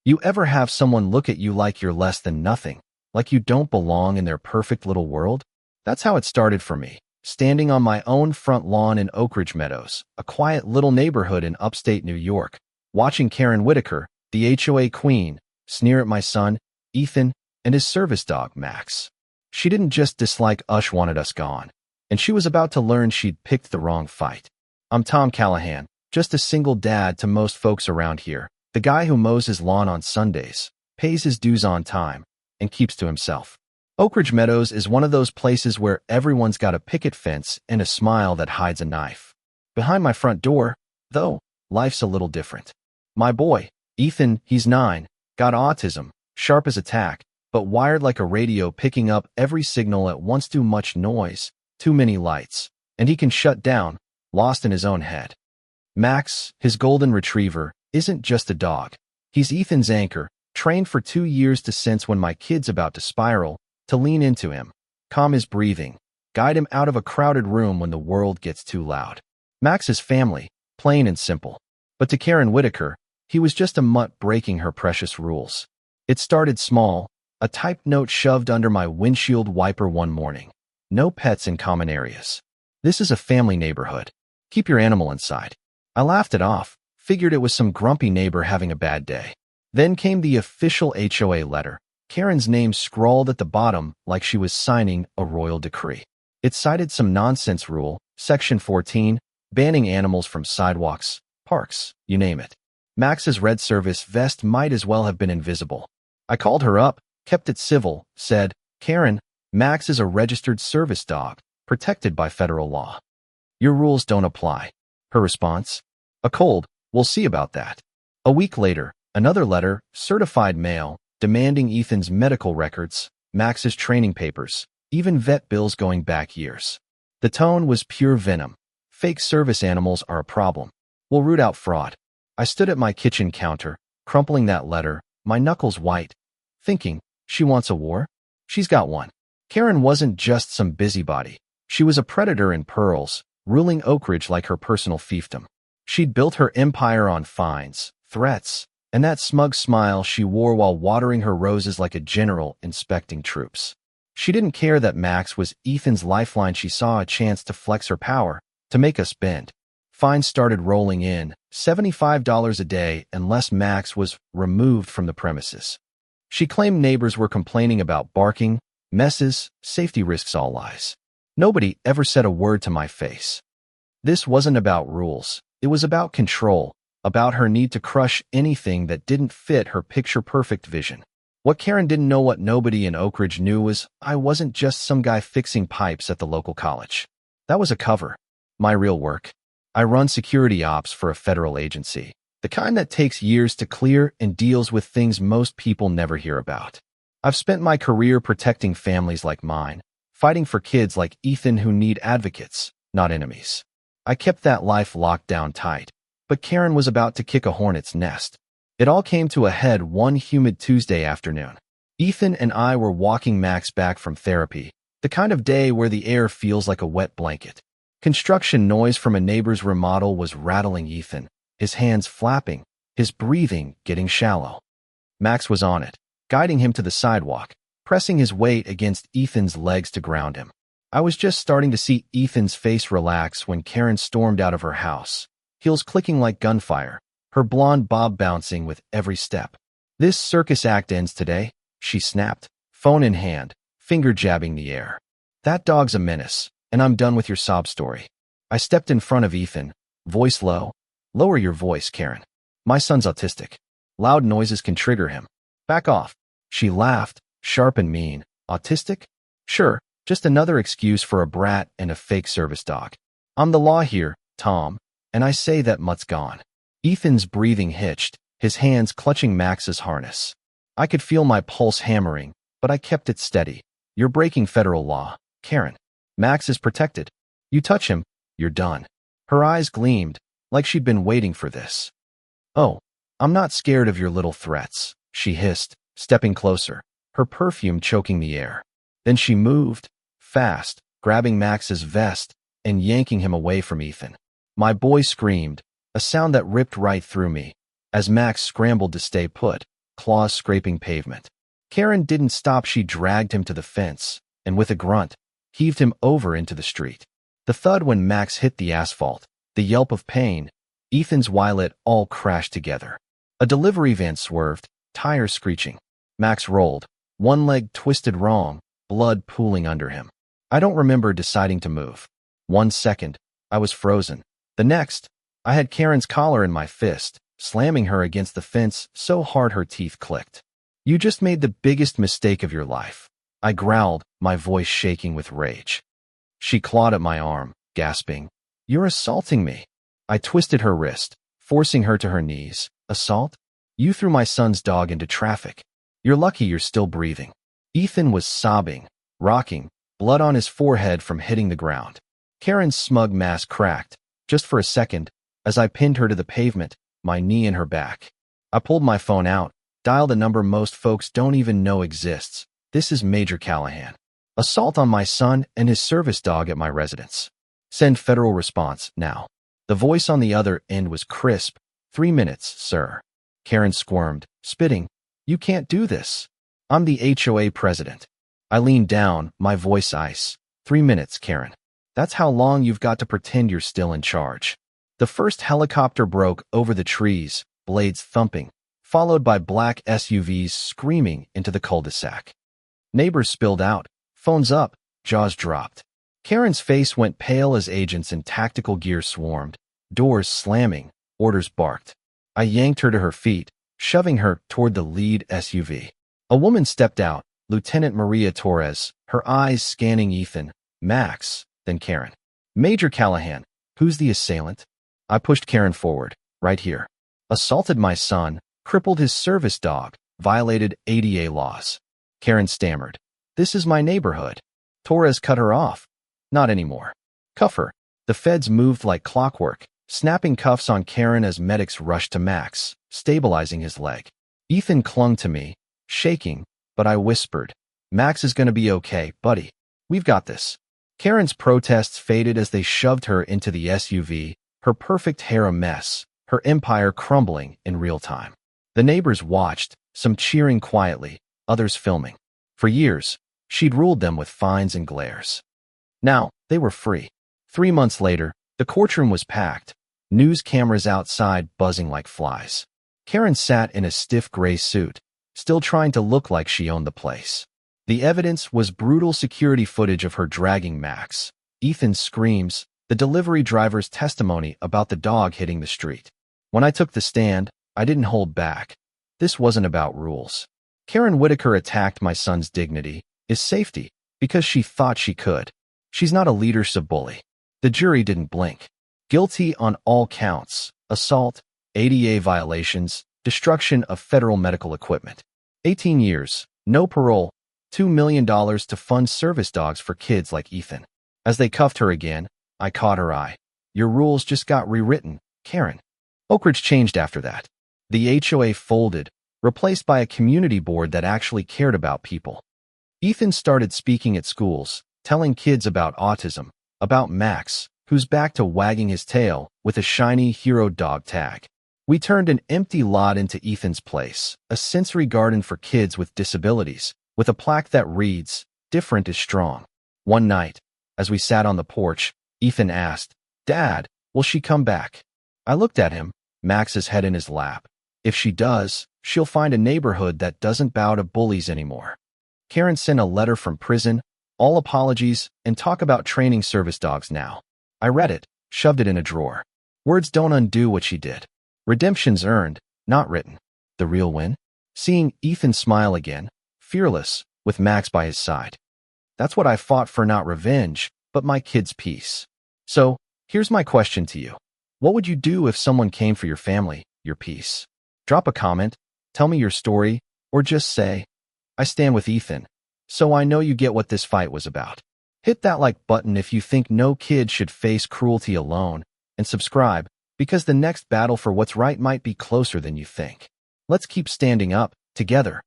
You ever have someone look at you like you're less than nothing, like you don't belong in their perfect little world? That's how it started for me, standing on my own front lawn in Oak Ridge Meadows, a quiet little neighborhood in upstate New York, watching Karen Whitaker, the HOA queen, sneer at my son, Ethan, and his service dog, Max. She didn't just dislike us, wanted us gone, and she was about to learn she'd picked the wrong fight. I'm Tom Callahan, just a single dad to most folks around here, the guy who mows his lawn on Sundays, pays his dues on time, and keeps to himself. Oak Ridge Meadows is one of those places where everyone's got a picket fence and a smile that hides a knife. Behind my front door, though, life's a little different. My boy, Ethan, he's 9, got autism, sharp as a tack, but wired like a radio, picking up every signal at once. Too much noise, too many lights, and he can shut down, lost in his own head. Max, his golden retriever, isn't just a dog. He's Ethan's anchor, trained for 2 years to sense when my kid's about to spiral, to lean into him, calm his breathing, guide him out of a crowded room when the world gets too loud. Max is family, plain and simple. But to Karen Whitaker, he was just a mutt breaking her precious rules. It started small, a typed note shoved under my windshield wiper one morning. No pets in common areas. This is a family neighborhood. Keep your animal inside. I laughed it off, figured it was some grumpy neighbor having a bad day. Then came the official HOA letter, Karen's name scrawled at the bottom like she was signing a royal decree. It cited some nonsense rule, Section 14, banning animals from sidewalks, parks, you name it. Max's red service vest might as well have been invisible. I called her up, kept it civil, said, "Karen, Max is a registered service dog, protected by federal law. Your rules don't apply." Her response? A cold, "We'll see about that." A week later, another letter, certified mail, demanding Ethan's medical records, Max's training papers, even vet bills going back years. The tone was pure venom. Fake service animals are a problem. We'll root out fraud. I stood at my kitchen counter, crumpling that letter, my knuckles white, thinking, she wants a war? She's got one. Karen wasn't just some busybody. She was a predator in pearls, ruling Oak Ridge like her personal fiefdom. She'd built her empire on fines, threats, and that smug smile she wore while watering her roses like a general inspecting troops. She didn't care that Max was Ethan's lifeline. She saw a chance to flex her power, to make us bend. Fines started rolling in, $75 a day, unless Max was removed from the premises. She claimed neighbors were complaining about barking, messes, safety risks, all lies. Nobody ever said a word to my face. This wasn't about rules. It was about control, about her need to crush anything that didn't fit her picture-perfect vision. What Karen didn't know, what nobody in Oak Ridge knew, was I wasn't just some guy fixing pipes at the local college. That was a cover. My real work. I run security ops for a federal agency, the kind that takes years to clear and deals with things most people never hear about. I've spent my career protecting families like mine, fighting for kids like Ethan who need advocates, not enemies. I kept that life locked down tight. But Karen was about to kick a hornet's nest. It all came to a head one humid Tuesday afternoon. Ethan and I were walking Max back from therapy, the kind of day where the air feels like a wet blanket. Construction noise from a neighbor's remodel was rattling Ethan, his hands flapping, his breathing getting shallow. Max was on it, guiding him to the sidewalk, pressing his weight against Ethan's legs to ground him. I was just starting to see Ethan's face relax when Karen stormed out of her house, heels clicking like gunfire, her blonde bob bouncing with every step. "This circus act ends today," she snapped, phone in hand, finger jabbing the air. "That dog's a menace, and I'm done with your sob story." I stepped in front of Ethan, voice low. "Lower your voice, Karen. My son's autistic. Loud noises can trigger him. Back off." She laughed, sharp and mean. "Autistic? Sure, just another excuse for a brat and a fake service dog. I'm the law here, Tom, and I say that mutt's gone." Ethan's breathing hitched, his hands clutching Max's harness. I could feel my pulse hammering, but I kept it steady. "You're breaking federal law, Karen. Max is protected. You touch him, you're done." Her eyes gleamed, like she'd been waiting for this. "Oh, I'm not scared of your little threats," she hissed, stepping closer, her perfume choking the air. Then she moved, fast, grabbing Max's vest and yanking him away from Ethan. My boy screamed, a sound that ripped right through me, as Max scrambled to stay put, claws scraping pavement. Karen didn't stop. She dragged him to the fence, and with a grunt, heaved him over into the street. The thud when Max hit the asphalt, the yelp of pain, Ethan's Wilet all crashed together. A delivery van swerved, tires screeching. Max rolled, one leg twisted wrong, blood pooling under him. I don't remember deciding to move. 1 second, I was frozen. The next, I had Karen's collar in my fist, slamming her against the fence so hard her teeth clicked. "You just made the biggest mistake of your life," I growled, my voice shaking with rage. She clawed at my arm, gasping, "You're assaulting me." I twisted her wrist, forcing her to her knees. "Assault? You threw my son's dog into traffic. You're lucky you're still breathing." Ethan was sobbing, rocking, blood on his forehead from hitting the ground. Karen's smug mask cracked, just for a second, as I pinned her to the pavement, my knee in her back. I pulled my phone out, dialed a number most folks don't even know exists. "This is Major Callahan. Assault on my son and his service dog at my residence. Send federal response, now." The voice on the other end was crisp. 3 minutes, sir." Karen squirmed, spitting. "You can't do this. I'm the HOA president." I leaned down, my voice ice. 3 minutes, Karen. That's how long you've got to pretend you're still in charge." The first helicopter broke over the trees, blades thumping, followed by black SUVs screaming into the cul-de-sac. Neighbors spilled out, phones up, jaws dropped. Karen's face went pale as agents in tactical gear swarmed, doors slamming, orders barked. I yanked her to her feet, shoving her toward the lead SUV. A woman stepped out, Lieutenant Maria Torres, her eyes scanning Ethan, Max, then Karen. "Major Callahan, who's the assailant?" I pushed Karen forward, "Right here. Assaulted my son, crippled his service dog, violated ADA laws." Karen stammered, "This is my neighborhood." Torres cut her off. "Not anymore. Cuff her." The feds moved like clockwork, snapping cuffs on Karen as medics rushed to Max, stabilizing his leg. Ethan clung to me, shaking, but I whispered, "Max is gonna be okay, buddy. We've got this." Karen's protests faded as they shoved her into the SUV, her perfect hair a mess, her empire crumbling in real time. The neighbors watched, some cheering quietly, others filming. For years, she'd ruled them with fines and glares. Now, they were free. 3 months later, the courtroom was packed, news cameras outside buzzing like flies. Karen sat in a stiff gray suit, still trying to look like she owned the place. The evidence was brutal security footage of her dragging Max, Ethan's screams, the delivery driver's testimony about the dog hitting the street. When I took the stand, I didn't hold back. This wasn't about rules. Karen Whitaker attacked my son's dignity, his safety, because she thought she could. She's not a leadership bully. The jury didn't blink. Guilty on all counts: assault, ADA violations, destruction of federal medical equipment. 18 years, no parole, $2 million to fund service dogs for kids like Ethan. As they cuffed her again, I caught her eye. "Your rules just got rewritten, Karen." Oakridge changed after that. The HOA folded, replaced by a community board that actually cared about people. Ethan started speaking at schools, telling kids about autism, about Max, who's back to wagging his tail with a shiny hero dog tag. We turned an empty lot into Ethan's place, a sensory garden for kids with disabilities, with a plaque that reads, "Different is strong." One night, as we sat on the porch, Ethan asked, "Dad, will she come back?" I looked at him, Max's head in his lap. "If she does, she'll find a neighborhood that doesn't bow to bullies anymore." Karen sent a letter from prison, all apologies, and talk about training service dogs now. I read it, shoved it in a drawer. Words don't undo what she did. Redemption's earned, not written. The real win? Seeing Ethan smile again, fearless, with Max by his side. That's what I fought for, not revenge, but my kid's peace. So, here's my question to you. What would you do if someone came for your family, your peace? Drop a comment, tell me your story, or just say, "I stand with Ethan," so I know you get what this fight was about. Hit that like button if you think no kid should face cruelty alone, and subscribe, because the next battle for what's right might be closer than you think. Let's keep standing up, together.